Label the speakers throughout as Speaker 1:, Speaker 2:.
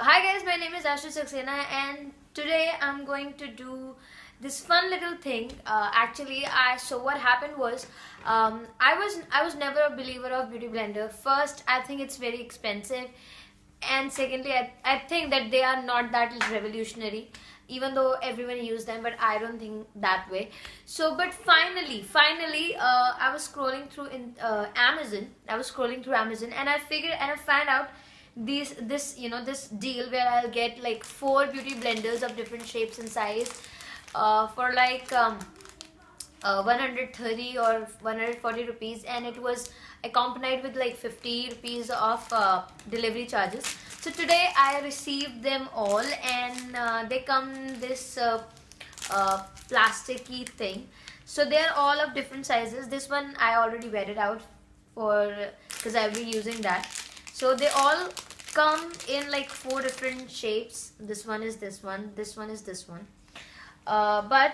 Speaker 1: Hi guys, my name is ASHU SAXENA and today I'm going to do this fun little thing. What happened was I was never a believer of beauty blender. First, I think it's very expensive, and secondly, I think that they are not that revolutionary, even though everyone uses them, but I don't think that way. So but finally I was scrolling through Amazon. And I found out this deal where I'll get like 4 beauty blenders of different shapes and size for like 130 or 140 rupees, and it was accompanied with like 50 rupees of delivery charges. So today I received them all, and they come in this plasticky thing. So they are all of different sizes. This one I already vetted out for because I'll be using that. So they all come in like 4 different shapes. This one is this one, this one is this one. But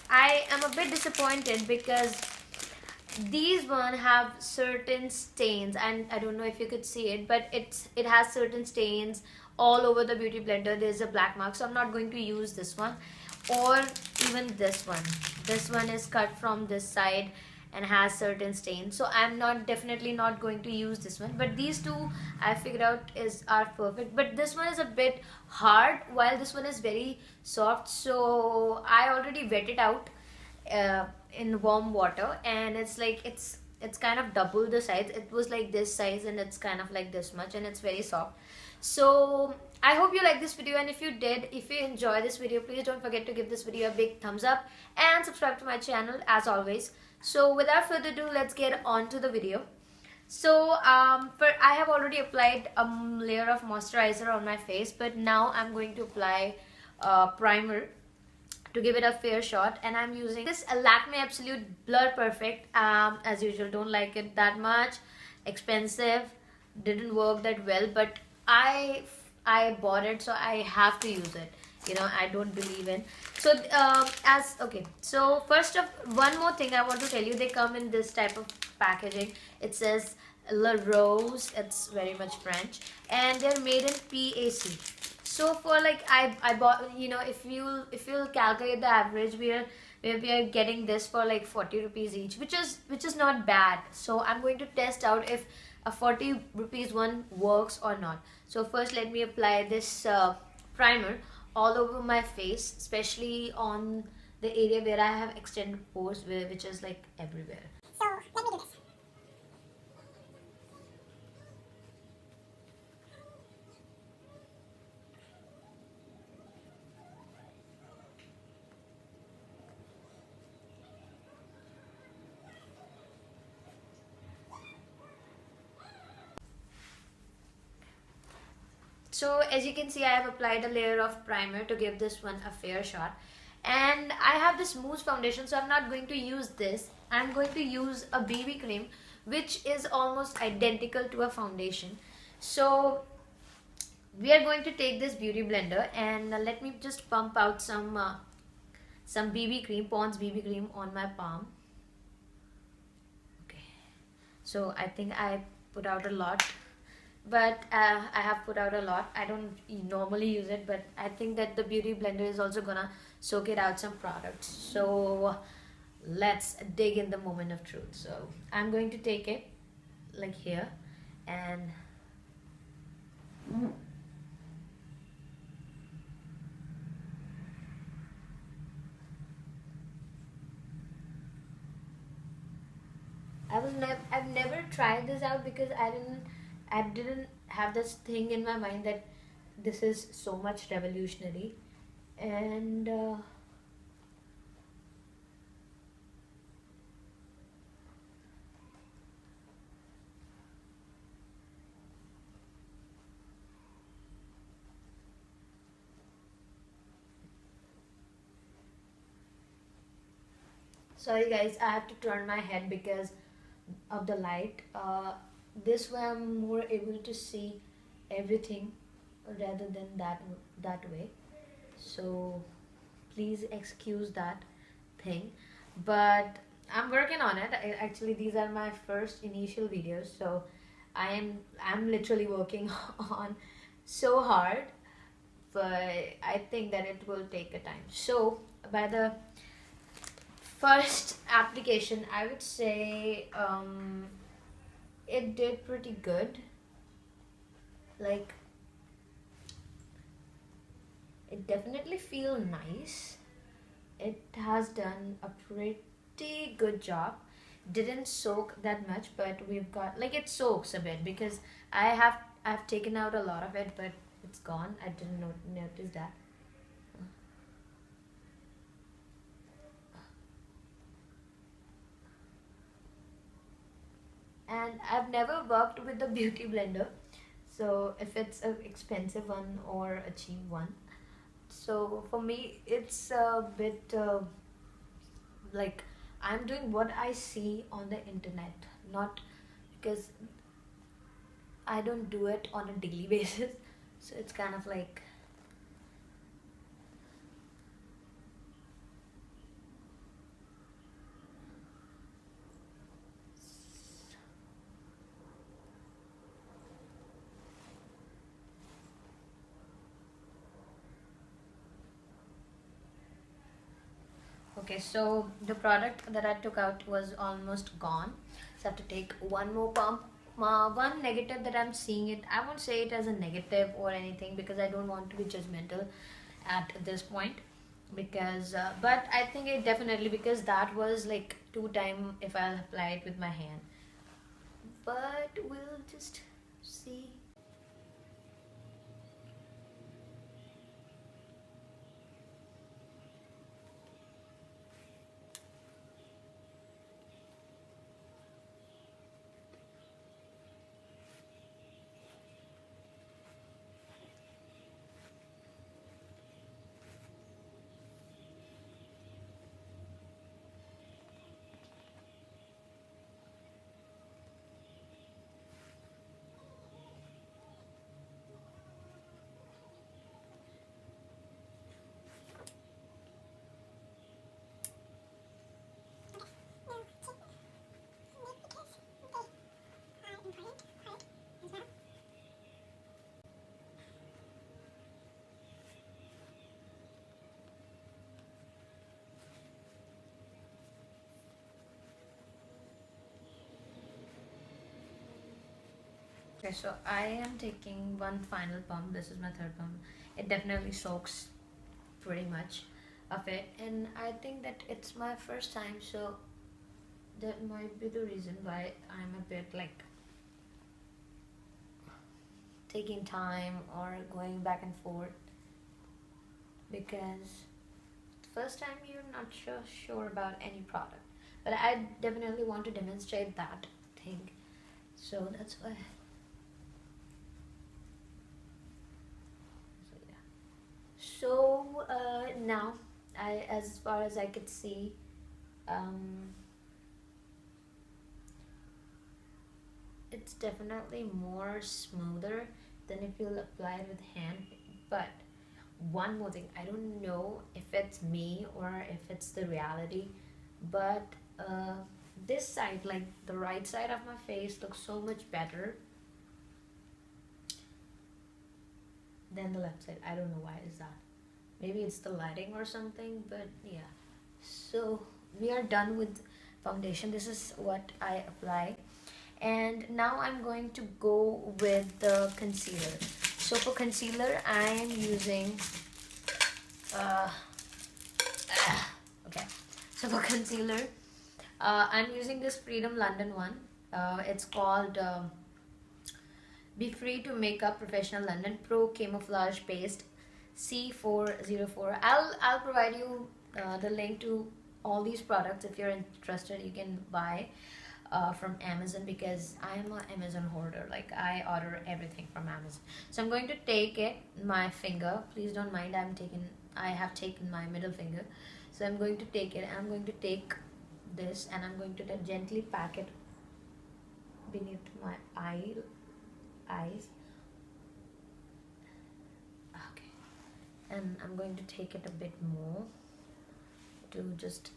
Speaker 1: I am a bit disappointed because these one have certain stains, and I don't know if you could see it, but it has certain stains all over the beauty blender. There's a black mark, so I'm not going to use this one, or even this one. This one is cut from this side and has certain stains, so I'm definitely not going to use this one. But these two I figured out are perfect. But this one is a bit hard, while this one is very soft. So I already wet it out in warm water, and it's kind of double the size. It was like this size, and it's kind of like this much, and it's very soft. So I hope you like this video, and if you enjoy this video, please don't forget to give this video a big thumbs up and subscribe to my channel as always. So without further ado, let's get on to the video. So I have already applied a layer of moisturizer on my face, but now I'm going to apply primer to give it a fair shot, and I'm using this LAKME Absolute Blur Perfect. As usual, don't like it that much, expensive, didn't work that well, but I bought it, so I have to use it. I don't believe in. So so first of one more thing I want to tell you, they come in this type of packaging. It says La Rose, it's very much French, and they're made in PAC. So for like I bought, if you'll calculate the average, we are getting this for like 40 rupees each, which is not bad. So I'm going to test out if a 40 rupees one works or not. So first let me apply this primer all over my face, especially on the area where I have extended pores, which is like everywhere.
Speaker 2: So let me do this.
Speaker 1: So as you can see, I have applied a layer of primer to give this one a fair shot, and I have this mousse foundation, so I'm not going to use this. I'm going to use a BB cream which is almost identical to a foundation. So we are going to take this beauty blender, and let me just pump out some BB cream, Pond's BB cream, on my palm. Okay, so I think I put out a lot, but I have put out a lot. I don't normally use it, but I think that the beauty blender is also gonna soak it out some products. So let's dig in the moment of truth. So I'm going to take it like here, and I've never tried this out because I didn't have this thing in my mind that this is so much revolutionary. And sorry guys, I have to turn my head because of the light. This way I'm more able to see everything rather than that way. So please excuse that thing, but I'm working on it. Actually, these are my first initial videos, so I'm literally working on so hard, but I think that it will take a time. So by the first application, I would say it did pretty good. Like, it definitely feel nice. It has done a pretty good job. Didn't soak that much, but we've got, like, it soaks a bit because I've taken out a lot of it, but it's gone. I didn't notice that. And I've never worked with the beauty blender, so if it's an expensive one or a cheap one, so for me it's a bit like, I'm doing what I see on the internet, not because I don't do it on a daily basis. So it's kind of like, okay, so the product that I took out was almost gone. So I have to take one more pump. One negative that I'm seeing, it, I won't say it as a negative or anything because I don't want to be judgmental at this point. Because, but I think it definitely, because that was like 2 times if I'll apply it with my hand. But we'll just see. Okay, so I am taking one final pump. This is my third pump. It definitely soaks pretty much of it, and I think that it's my first time, so that might be the reason why I'm a bit like taking time or going back and forth, because first time you're not sure about any product, but I definitely want to demonstrate that thing, so that's why. So now, as far as I could see, it's definitely more smoother than if you'll apply it with hand. But one more thing, I don't know if it's me or if it's the reality, but this side, like the right side of my face, looks so much better than the left side. I don't know why is that. Maybe it's the lighting or something, but yeah. So we are done with foundation. This is what I apply, and now I'm going to go with the concealer. So for concealer, I am using okay, so for concealer, I'm using this Freedom London one. It's called Be Free to Makeup Professional London Pro Camouflage Paste C404. I'll provide you the link to all these products. If you're interested, you can buy from Amazon, because I am an Amazon hoarder. Like, I order everything from Amazon. So I'm going to take it, my finger, please don't mind, I have taken my middle finger. So I'm going to take it, and I'm going to take this, and I'm going to gently pack it beneath my eyes. Okay, and I'm going to take it a bit more to just,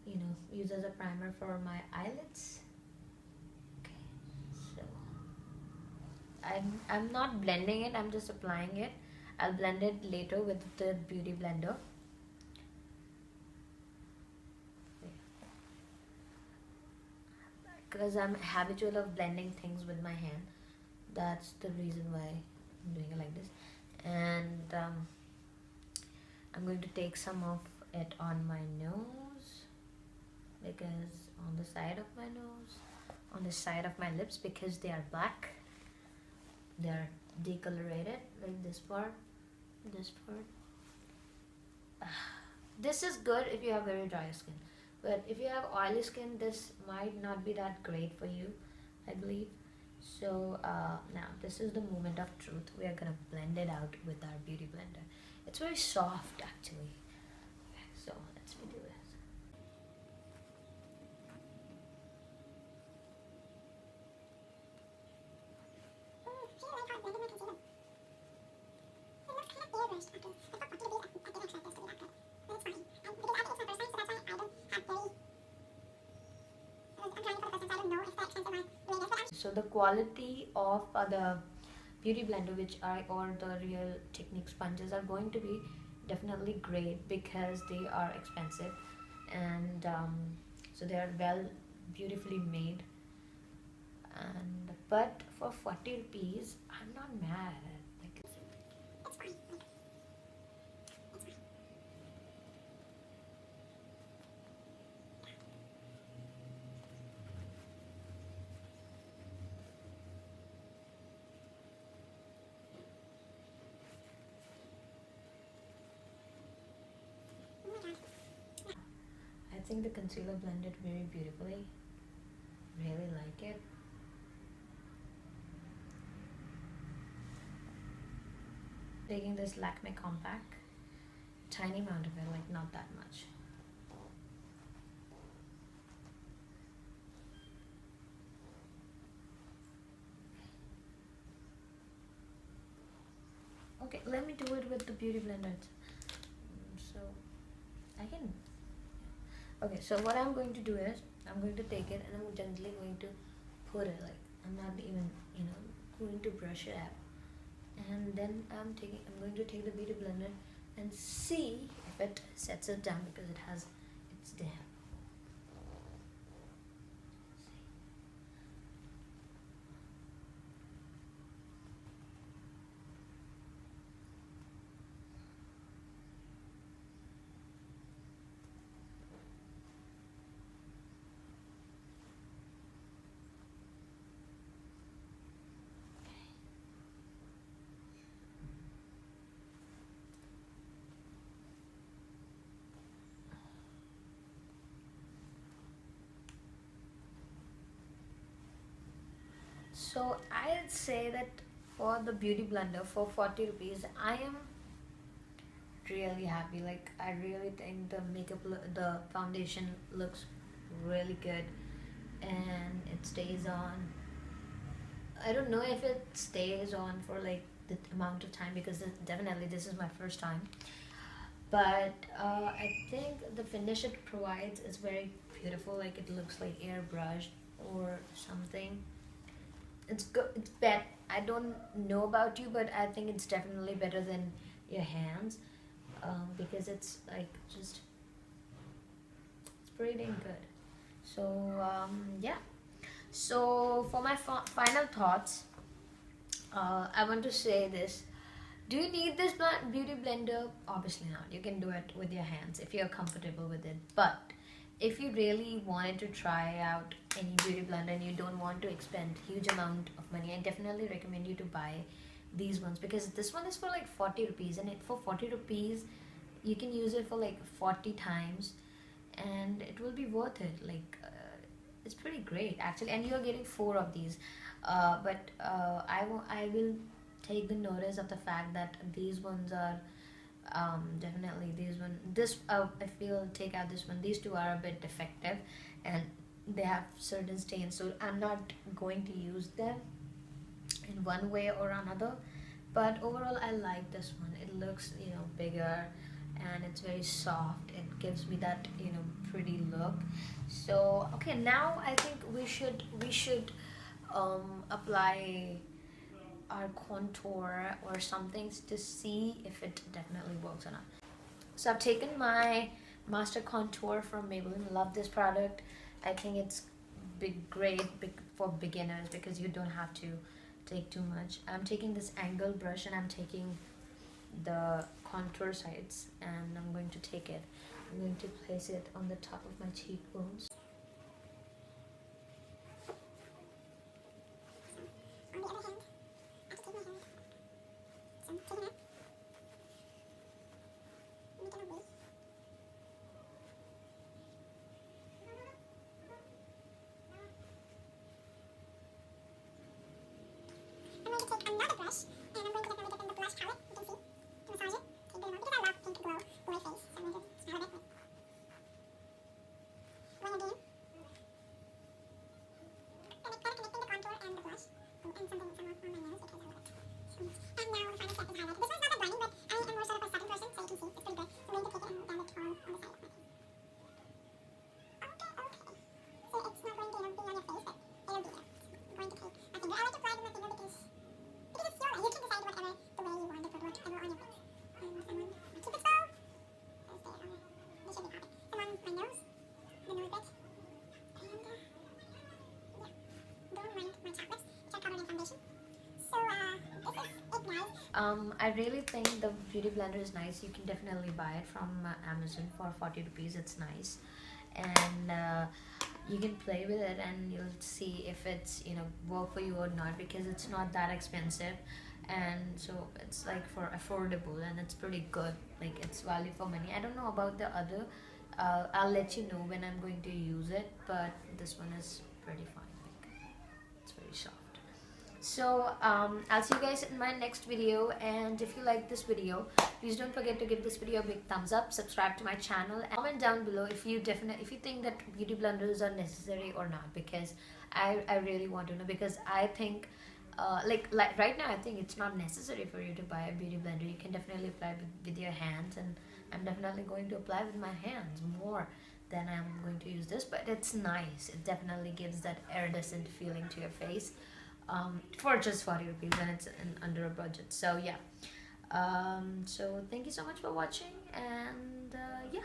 Speaker 1: you know, use as a primer for my eyelids. Okay, so I'm not blending it, I'm just applying it. I'll blend it later with the beauty blender. Because I'm habitual of blending things with my hand. That's the reason why I'm doing it like this. And I'm going to take some of it on my nose, because on the side of my nose, on the side of my lips, because they are black, they are decolorated, like this part, this part. This is good if you have very dry skin, but if you have oily skin, this might not be that great for you, I believe. So now this is the moment of truth. We are gonna blend it out with our beauty blender. It's very soft actually. Okay, so let's do this. So the quality of the beauty blender or the Real Technique sponges are going to be definitely great, because they are expensive, and so they are beautifully made. And but for 40 rupees, I'm not mad at it. Like, it's fine. I think the concealer blended very beautifully. Really like it. Taking this LAKME COMPAQ, tiny amount of it, like not that much. Okay, let me do it with the beauty blender. So I can. Okay, so what I'm going to do is I'm going to take it and I'm gently going to put it, like I'm not even going to brush it out. And then I'm going to take the beauty blender and see if it sets it down, because it's damp. So I'd say that for the beauty blender for 40 rupees, I am really happy. Like, I really think the foundation looks really good, and it stays on. I don't know if it stays on for like the amount of time, because definitely this is my first time. But I think the finish it provides is very beautiful. Like, it looks like airbrushed or something. It's good. It's better. I don't know about you, but I think it's definitely better than your hands, because it's like it's pretty dang good. So yeah. So for my final thoughts, I want to say this. Do you need this beauty blender? Obviously not. You can do it with your hands if you're comfortable with it. But if you really wanted to try out any beauty blender and you don't want to expend huge amount of money, I definitely recommend you to buy these ones, because this one is for like 40 rupees, and for 40 rupees you can use it for like 40 times and it will be worth it. Like it's pretty great actually, and you're getting 4 of these. But I will take the notice of the fact that these ones are definitely if you'll take out this one, these 2 are a bit defective and they have certain stains, so I'm not going to use them in one way or another. But overall I like this one. It looks bigger and it's very soft. It gives me that pretty look. So okay, now I think we should apply our contour or something to see if it definitely works or not. So I've taken my Master Contour from Maybelline. Love this product. I think it's great for beginners because you don't have to take too much. I'm taking this angle brush and I'm taking the contour sides, and I'm going to take it. I'm going to place it on the top of my cheekbones. I really think the beauty blender is nice. You can definitely buy it from Amazon for 40 rupees. It's nice, and you can play with it and you'll see if it's, you know, work for you or not, because it's not that expensive, and so it's like for affordable and it's pretty good. Like, it's value for money. I don't know about the other. I'll let you know when I'm going to use it, but this one is pretty fine. Like, it's very soft. So I'll see you guys in my next video, and if you like this video, please don't forget to give this video a big thumbs up, subscribe to my channel, and comment down below if you think that beauty blenders are necessary or not, because I really want to know, because I think like right now I think it's not necessary for you to buy a beauty blender. You can definitely apply with your hands, and I'm definitely going to apply with my hands more than I'm going to use this, but it's nice. It definitely gives that iridescent feeling to your face. For just 40 rupees, and it's under a budget. So yeah, so thank you so much for watching, and yeah.